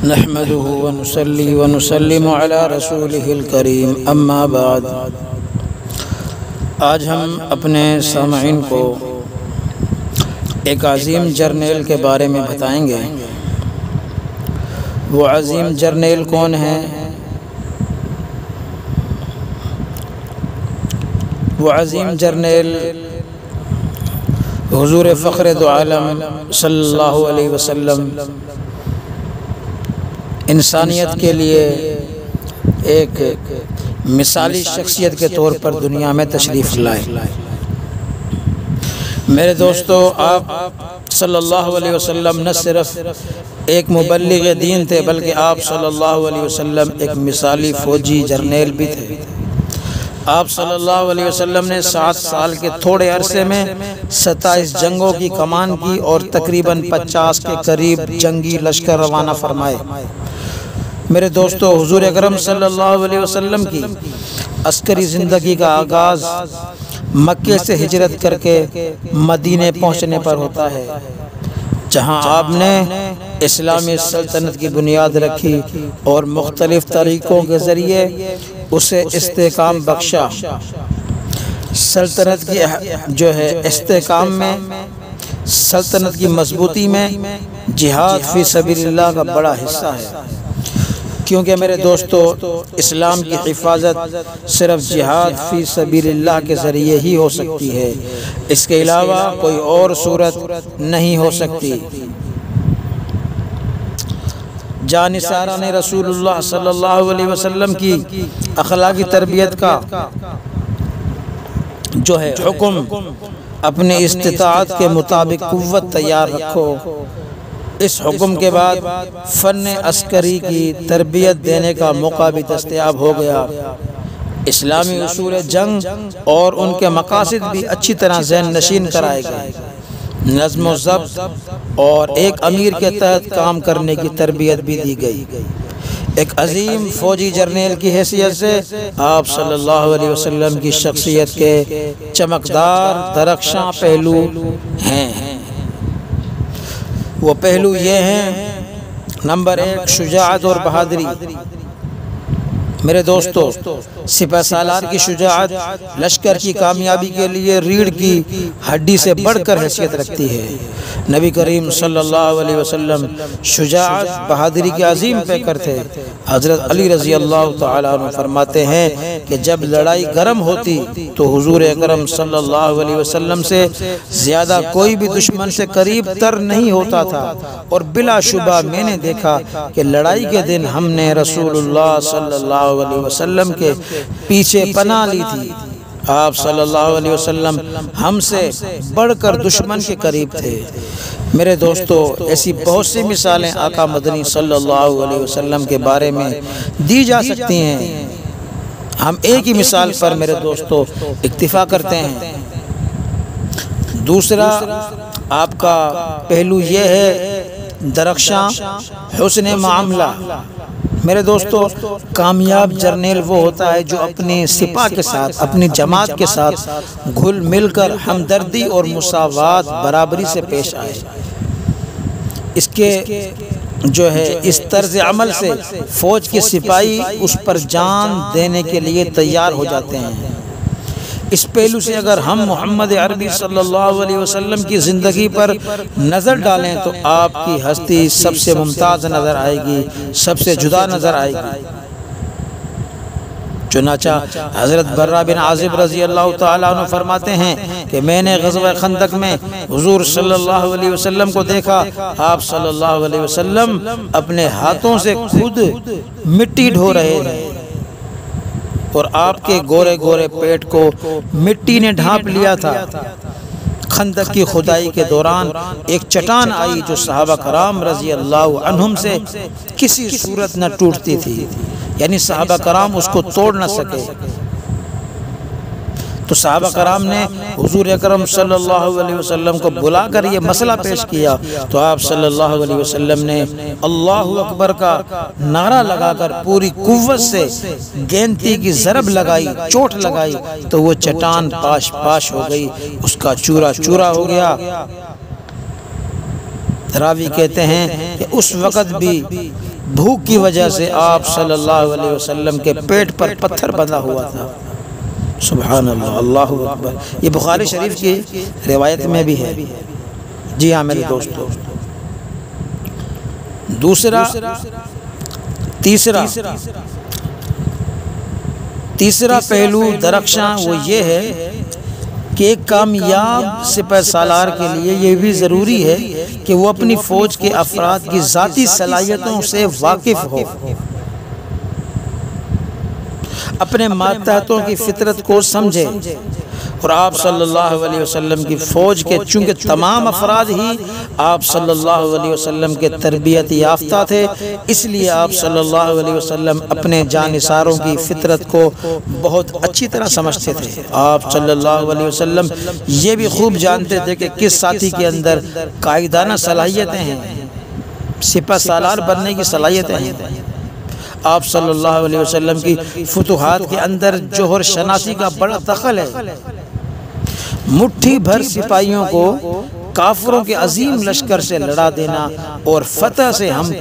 नहमदुहु व नुसल्ली व नुसल्लिमु अला रसूलिहिल करीम, अम्मा बाद। आज हम अपने सामईन को एक अज़ीम जर्नेल के बारे में बताएंगे। वो अज़ीम जर्नेल कौन है? वो अज़ीम जर्नेल हुज़ूर फ़ख्र दो आलम सल्लल्लाहु अलैहि वसल्लम इंसानियत के लिए एक मिसाली शख्सियत के तौर पर दुनिया में तशरीफ़ लाए। मेरे दोस्तों, आप सल्लल्लाहु अलैहि वसल्लम न सिर्फ़ एक मुबल्लिग़ दीन थे, बल्कि आप सल्लल्लाहु अलैहि वसल्लम एक मिसाली फ़ौजी जर्नेल भी थे। आप सल्लल्लाहु अलैहि वसल्लम ने 7 साल के थोड़े अरसे में 27 जंगों की कमान की और तकरीबन 50 के करीब जंगी लश्कर रवाना फरमाए। मेरे दोस्तों, हुज़ूर अकरम सल्लल्लाहु अलैहि वसल्लम की अस्करी ज़िंदगी का आगाज़ मक्के से हिजरत करके मदीने पहुँचने पर होता है, जहाँ आपने इस्लामी सल्तनत की बुनियाद रखी और मुख्तलिफ़ तरीक़ों के ज़रिए उसे इस्तेकाम बख्शा। सल्तनत की जो है इस्तेकाम में, सल्तनत की मजबूती में जिहाद फ़ी सबीलिल्लाह का बड़ा हिस्सा है, क्योंकि मेरे दोस्तों, इस्लाम की हिफाजत सिर्फ जिहाद फ़ी सबीलिल्लाह के ज़रिए ही हो सकती है। इसके अलावा कोई और सूरत नहीं हो सकती। जानिसारा ने रसूलुल्लाह सल्लल्लाहु अलैहि वसल्लम की अखलाकी तरबियत का जो है हुक्म, अपनी इस्तिताअत के मुताबिक कुव्वत तैयार रखो। इस हुक्म के बाद फ़न अस्करी की तरबियत देने का मौका भी दस्तयाब हो गया। इस्लामी उसूल जंग और उनके मकासद भी अच्छी तरह ज़हन नशीन कराए गए। नज़्म व ज़ब्त और एक अमीर के तहत काम करने की तरबियत भी दी गई। एक अजीम फ़ौजी जर्नेल की हैसियत से आप सल्लल्लाहु अलैहि वसल्लम की शख्सियत के चमकदार दरख्शां पहलू हैं। वो पहलू ये हैं, नंबर 1, शुजाअत और बहादुरी। मेरे दोस्तों, सिपह सालार की शुजाअत लश्कर की कामयाबी के लिए रीढ़ की हड्डी से बढ़कर हैसियत रखती है। नबी करीम सल्लल्लाहु अलैहि वसल्लम शुजाअत बहादुरी के अजीम पैकर थे। हज़रत अली रज़ी अल्लाह तआला अन्हु फरमाते हैं कि जब लड़ाई गर्म होती तो हुज़ूर अकरम सल्लल्लाहु अलैहि वसल्लम से ज़्यादा कोई भी दुश्मन से करीब तर नहीं होता था, और बिलाशुबा मैंने देखा कि लड़ाई के दिन हमने रसूलुल्लाह सल्लल्लाहु अलैहि वसल्लम के पीछे पनाह ली थी। आप सल्लल्लाहु अलैहि वसल्लम हमसे बढ़कर दुश्मन के करीब थे। मेरे दोस्तों, ऐसी बहुत सी मिसालें आका मदनी सल्लल्लाहु अलैहि वसल्लम के बारे में दी जा सकती हैं। हम एक ही मिसाल पर मेरे दोस्तों इक्तिफा करते हैं। दूसरा आपका पहलू ये है, दरख्शां हुस्न मामला। मेरे दोस्तों, कामयाब जर्नेल वो होता है जो अपनी सिपा के साथ, अपनी जमात के साथ घुल मिलकर हमदर्दी और मुसावात बराबरी से पेश आए। इसके जो है इस तर्ज अमल से फ़ौज के सिपाही उस पर जान देने के लिए तैयार हो जाते हैं। इस पहलू से अगर हम मोहम्मद अरबी सल्लल्लाहु अलैहि वसल्लम की ज़िंदगी पर नज़र डालें तो आपकी हस्ती सबसे मुमताज़ नज़र आएगी, सबसे जुदा नज़र आएगी। चुनाचा हज़रत बर्रा बिन आज़िब रज़ी अल्लाह तआला अन्हु फरमाते हैं कि मैंने ग़ज़वा खंदक में हुज़ूर सल्लल्लाहु अलैहि वसल्लम को देखा। आप सल्लल्लाहु अलैहि वसल्लम अपने हाथों से खुद मिट्टी ढो रहे थे और आपके गोरे गोरे पेट को मिट्टी ने ढांप लिया था। खंदक की खुदाई के दौरान एक चट्टान आई जो सहाबा कराम रज़ी अल्लाह अन्हुम से किसी सूरत न टूटती थी, यानी सहाबा कराम उसको तोड़ न सके। तो सहाबा कराम ने हुज़ूर अकरम सल्लल्लाहु अलैहि वसल्लम को बुलाकर ये मसला पेश किया। तो आप सल्लल्लाहु अलैहि वसल्लम ने अल्लाहु अकबर का नारा लगाकर पूरी कुव्वत से गेंदती की ज़रब लगाई, चोट लगाई, तो वो चट्टान पाश पाश हो गई, उसका चूरा चूरा हो गया। रावी कहते हैं कि उस वक़्त भी भूख की वजह से आप सल्लल्लाहु अलैहि वसल्लम के पेट पर पत्थर बंधा हुआ था। सुभान अल्लाह, अल्लाहु अकबर। ये बुखारी शरीफ की रिवायत में भी है। जी हाँ मेरे दोस्तों, तीसरा पहलू दरख्शां वो ये है कि एक कामयाब सिपह सालार के लिए ये भी ज़रूरी है कि वो अपनी फ़ौज के अफराद की ज़ाती सलाहियतों से वाकिफ़ हो, अपने मातहतों की फितरत को समझे। और आप सल्लल्लाहु अलैहि वसल्लम की फ़ौज के चूँकि तमाम अफराद ही आप सल्लल्लाहु अलैहि वसल्लम के तरबियत याफ्ता थे, इसलिए आप सल्लल्लाहु अलैहि वसल्लम अपने जानिसारों की फितरत को बहुत अच्छी तरह समझते थे। आप सल्लल्लाहु अलैहि वसल्लम ये भी खूब जानते थे कि किस साथी के अंदर कायदाना सलाहियतें हैं, सिपह सालार बनने की सलाहियतें हैं। आप सल्लल्लाहु अलैहि वसल्लम की फुतुहात के अंदर जोहर शनासी का बड़ा दखल है। मुट्ठी भर सिपाहियों को काफिरों के अजीम लश्कर से लड़ा देना और फतह से हम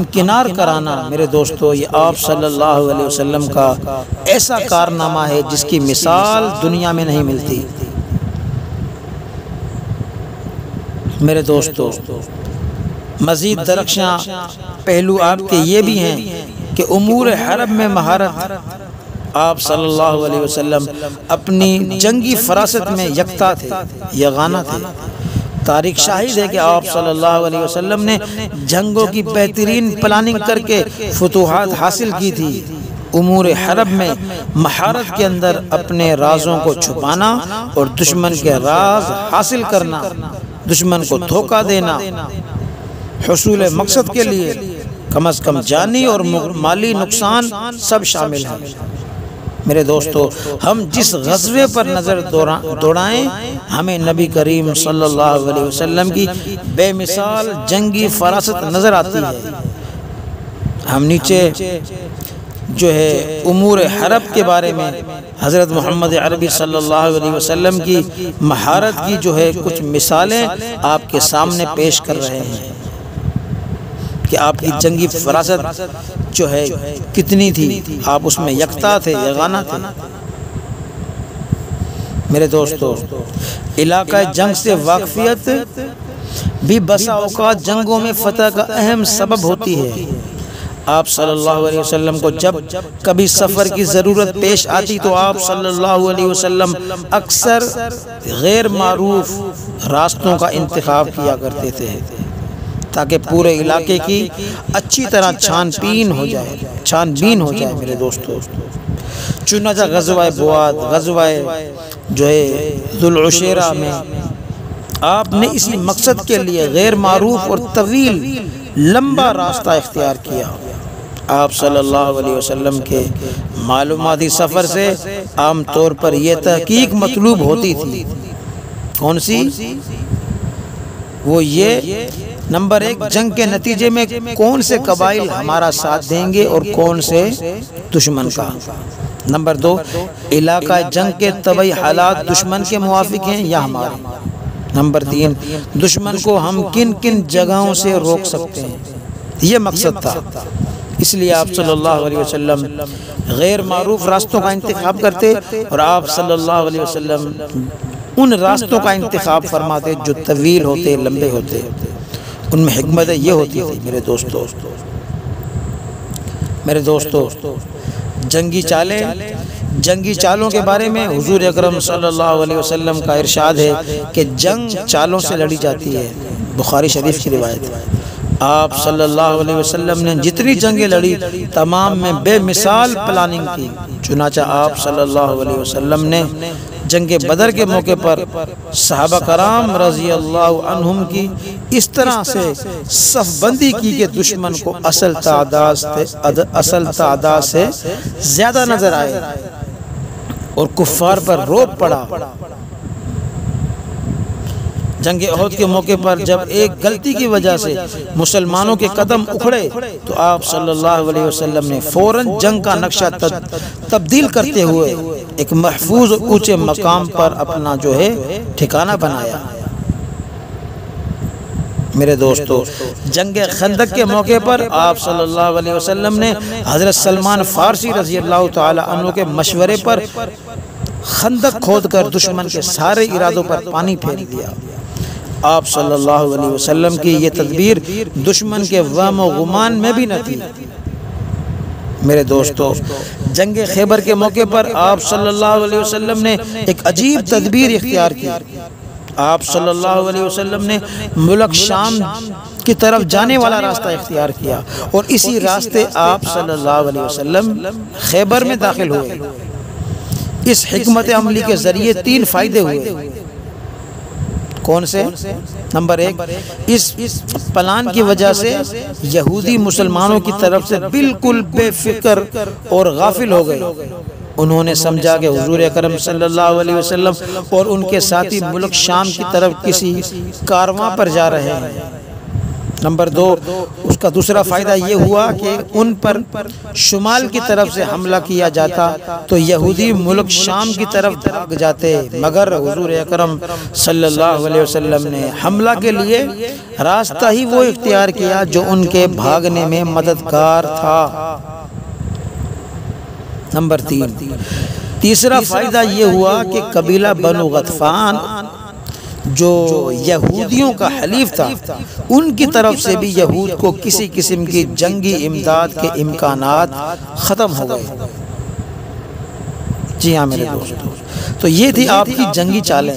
किनार कराना, मेरे दोस्तों, ये आप सल्लल्लाहु अलैहि वसल्लम का ऐसा कारनामा है जिसकी मिसाल दुनिया में नहीं मिलती। मेरे दोस्तों, मज़ीद दरख्शां पहलू आपके ये भी हैं कि उमूर हरब में महारत। आप सल्लल्लाहु अलैहि वसल्लम अपनी जंगी फरासत में यकता थे, यगाना थे। तारीख शाहिद है कि आप सल्लल्लाहु अलैहि वसल्लम ने जंगों की बेहतरीन प्लानिंग करके फुतूहात हासिल की थी। उमूर हरब में महारत के अंदर अपने राजों को छुपाना और दुश्मन के राज हासिल करना, दुश्मन को धोखा देना, हुसूल मकसद के लिए कम अज़ कम जानी और माली नुकसान सब शामिल है। मेरे दोस्तों, हम जिस ग़ज़वे पर नज़र दौड़ाएं, हमें नबी करीम सल्लल्लाहु अलैहि वसल्लम की बेमिसाल जंगी फरासत नज़र आती है। हम नीचे जो है उमूर हरब के बारे में हज़रत मोहम्मद अरबी सल्लल्लाहु अलैहि वसल्लम की महारत की जो है कुछ मिसालें आपके सामने पेश कर रहे हैं कि आपकी जंगी फरासत जो है कितनी थी, आप उसमें यकता थे, यगाना थे। मेरे दोस्तों, इलाका जंग से वाक़फ़ियत भी बसा औक़ात जंगों में फ़तह का अहम सबब होती है। आप सल्लल्लाहु अलैहि वसल्लम को जब कभी सफ़र की ज़रूरत पेश आती तो आप सल्लल्लाहु अलैहि वसल्लम अक्सर गैर मारूफ रास्तों का इंतखाब किया करते थे ताकि पूरे इलाके की अच्छी तरह छानबीन हो जाए। मेरे दोस्तों, चुनाचा ग़ज़वा बुआद, ग़ज़वा जो है ज़ुल उशैरा में आपने इसी मकसद के लिए गैर मारूफ और तवील लंबा रास्ता इख्तियार किया। आप सल्लल्लाहु अलैहि वसल्लम के मालूमाती सफ़र से आम तौर पर यह तहकीक मतलूब होती थी। कौन सी? वो ये नंबर 1, जंग के नतीजे में कौन से कबाइल हमारा साथ देंगे और कौन से दुश्मन का। नंबर 2, इलाका जंग के तबई हालात दुश्मन के मुवाफिक हैं या हमारे। नंबर 3, दुश्मन को हम किन किन जगहों से रोक सकते हैं। ये मकसद था। इसलिए आप सल्लल्लाहु अलैहि वसल्लम गैर मारूफ रास्तों का इंतखाब करते और आप सल्लल्लाहु अलैहि वसल्लम उन रास्तों का इंतखाब फरमाते जो तवील होते, लंबे होते। उनमें हिकमत ये होती थी। मेरे दोस्तों, जंगी चालों के बारे में हुजूर अकरम सल्लल्लाहु अलैहि वसल्लम का इरशाद है कि जंग चालों से लड़ी जाती है। बुखारी शरीफ की रिवायत है। आप सल्लल्लाहु अलैहि वसल्लम ने जितनी जंगें लड़ी तमाम में बेमिसाल प्लानिंग की। चुनाचा आप सल्लल्लाहु अलैहि वसल्लम ने जंगे बदर के मौके पर सहाबा कराम रज़ी अल्लाह अन्हुम की इस तरह से सफ़बंदी की कि दुश्मन को असल तादाद से ज़्यादा नज़र आए और कुफ़ार पर रोब पड़ा। जंग उहद के मौके पर जब एक गलती की वजह से मुसलमानों के कदम उखड़े तो आप सल्लल्लाहु अलैहि वसल्लम ने फ़ौरन जंग का नक्शा तब्दील करते हुए एक महफूज ऊंचे मकाम पर अपना जो है ठिकाना बनाया। मेरे दोस्तों, जंग खंदक के मौके पर आप सल्लल्लाहु अलैहि वसल्लम ने हज़रत सलमान फ़ारसी रज़ी अल्लाह ताला अन्हु के मशवरे पर खंदक खोदकर दुश्मन के सारे इरादों पर पानी फेर दिया। आप सल्लल्लाहु अलैहि वसल्लम की ये तदबीर दुश्मन के वहम व गुमान में भी न थी। मेरे दोस्तों, जंग खैबर के मौके पर आप सल्लल्लाहु अलैहि वसल्लम ने एक अजीब तदबीर इख्तियार की। आप सल्लल्लाहु अलैहि वसल्लम ने मुल्क शाम की तरफ जाने वाला रास्ता इख्तियार किया और इसी रास्ते आप सल्लल्लाहु अलैहि वसल्लम खैबर में दाखिल हुए। इस हिकमत अमली के ज़रिए 3 फ़ायदे हुए। कौन से? नंबर 1, इस प्लान की वजह से यहूदी मुसलमानों की तरफ से बिल्कुल बेफिक्र और गाफिल हो गए। उन्होंने समझा कि हुजूर अकरम सल्लल्लाहु अलैहि वसल्लम और उनके साथी मुल्क शाम की तरफ किसी कारवां पर जा रहे हैं। नंबर 2, उसका दूसरा फ़ायदा ये हुआ कि उन पर शुमाल की तरफ से हमला किया जाता तो यहूदी मुल्क शाम की तरफ भाग जाते, मगर हुजूर अकरम सल्लल्लाहु अलैहि वसल्लम ने हमला के लिए रास्ता ही वो इख्तियार किया जो उनके भागने में मददगार था। नंबर 3, तीसरा फ़ायदा ये हुआ कि कबीला बनु गतफान जो यहूदियों का हलीफ था, उनकी तरफ से भी यहूद को किसी किस्म की जंगी इमदाद के इम्कानात ख़त्म हो गए। जी हाँ मेरे दोस्तों, तो ये थी आपकी जंगी चालें।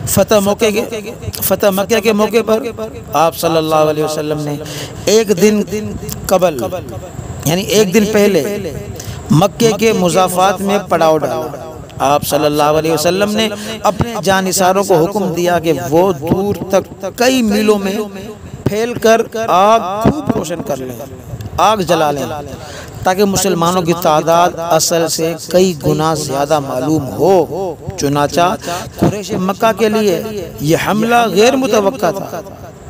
फतह मक्के के मौके पर आप सल्लल्लाहु अलैहि वसल्लम ने एक दिन कबल यानी एक दिन पहले मक्के के मुज़ाफ़ात में पड़ाव डाला। आप सल्लल्लाहु अलैहि वसल्लम ने अपने जानिसारों को हुक्म दिया कि वो दूर तक कई मीलों में फैलकर आग खूब रोशन कर लें, आग जला लें, ताकि मुसलमानों की तादाद असल से कई गुना ज़्यादा मालूम हो। चुनाचा कुरैश मक्का के लिए यह हमला गैर मुतवक्का था,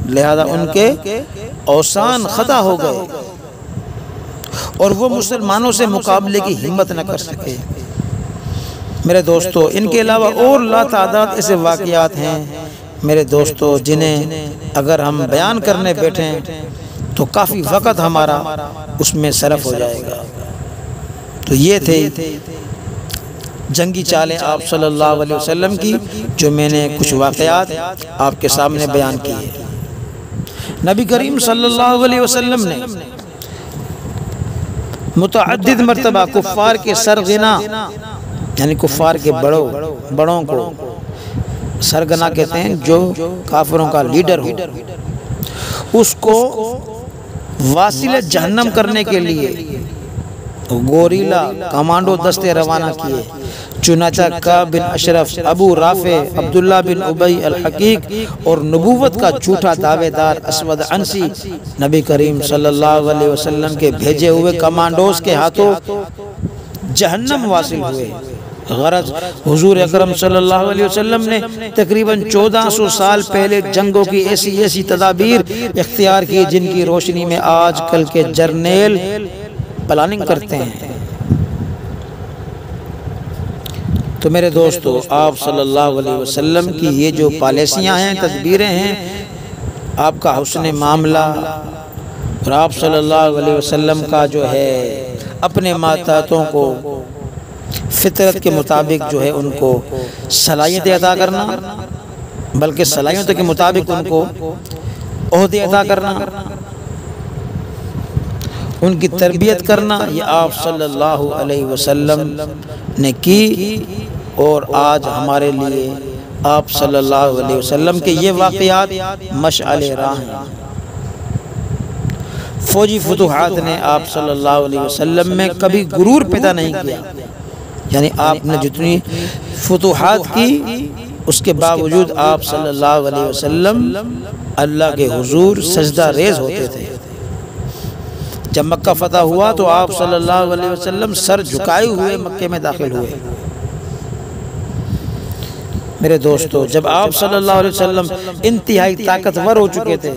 लिहाजा उनके औसान खता हो गए और वो मुसलमानों से मुकाबले की हिम्मत न कर सके। मेरे दोस्तों, इनके अलावा और लातादाद ऐसे वाक़यात हैं मेरे दोस्तों जिन्हें अगर हम बयान करने बैठें तो काफ़ी वक़्त हमारा उसमें सरफ हो जाएगा। तो ये थे जंगी चालें आप सल्लल्लाहु अलैहि वसल्लम की, जो मैंने कुछ वाक़यात आपके सामने बयान किए। नबी करीम सल्लल्लाहु अलैहि वसल्लम ने मुतअद्दिद मरतबा कुफ़ार के सरगना यानी कुफ़ार के बड़ों को सरगना कहते हैं, जो काफिरों का लीडर हो, उसको वासिले जहन्नम करने के लिए गोरीला कमांडो दस्ते रवाना किए। चुनाचा काब बिन अशरफ, अबू राफे, अब्दुल्ला बिन उबई अल हकीक और नबूवत का झूठा दावेदार असवद अंसी नबी करीम सल्लल्लाहु अलैहि वसल्लम के भेजे हुए कमांडोज के हाथों जहन्नम वासिल हुए। गरज हुजूर अकरम सल्लल्लाहु अलैहि वसल्लम ने तकरीबन 1400 साल पहले जंगों की ऐसी तदाबीर इख्तियार की जिनकी रोशनी में आज कल के जर्नेल प्लानिंग करते हैं। तो मेरे दोस्तों, आप सल्लल्लाहु अलैहि वसल्लम की ये जो पॉलिसियाँ हैं, तदबीरें हैं, आपका हुस्न मामला और आप सल्लल्लाहु अलैहि वसल्लम का जो है अपने मातातों को फितरत के मुताबिक जो है उनको सलाहियतें अता करना, बल्कि सलाहियतों के मुताबिक उनको ओहदे अता करना, उनकी तरबियत करना, ये आप सल्लल्लाहु अलैहि वसल्लम ने की। और आज हमारे लिए आप सल्लल्लाहु अलैहि वसल्लम के ये वाक़यात मशअले राह हैं। फौजी फुतूहात ने आप सल्लल्लाहु अलैहि वसल्लम में कभी गुरूर पैदा नहीं किया, यानी आपने जितनी फुतूहात की उसके बावजूद आप सल्लल्लाहु अलैहि वसल्लम अल्लाह के हुजूर सजदा रेज़ होते थे। जब मक्का फतह हुआ तो आप सल्लल्लाहु अलैहि वसल्लम सर झुकाए हुए मक्के में दाखिल हुए। मेरे दोस्तों, जब आप सल्लल्लाहु अलैहि वसल्लम इंतहाई ताकतवर हो चुके थे,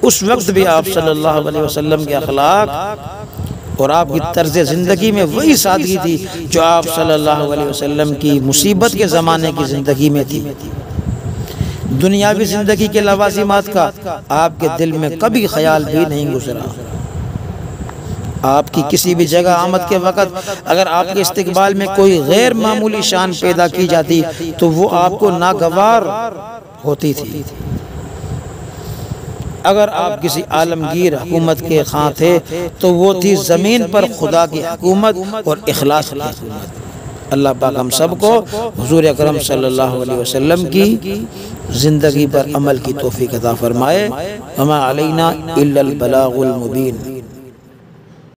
उस वक्त भी आप सल्लल्लाहु अलैहि वसल्लम के अखलाक और आपकी तर्ज ज़िंदगी में वही सादगी थी जो आप सल्लल्लाहु अलैहि वसल्लम की मुसीबत के ज़माने की ज़िंदगी में थी। दुनियावी ज़िंदगी के लवाजिमात का आपके दिल में कभी ख्याल भी नहीं गुजरा। आपकी किसी भी जगह आमद के वक़्त अगर आपके इस्तिकबाल में कोई गैर मामूली शान पैदा की जाती तो वो आपको नागवार होती थी। अगर आप किसी आलमगीर हुकूमत के खां थे तो वो थी ज़मीन पर खुदा की हुकूमत और इखलास की हुकूमत। अल्लाह पाक हम सबको हुज़ूर अकरम सल्लल्लाहु अलैहि वसल्लम की ज़िंदगी पर अमल की तौफ़ीक़ अता फ़रमाए। वमा अलैना इल्लल बलागुल मुबीन।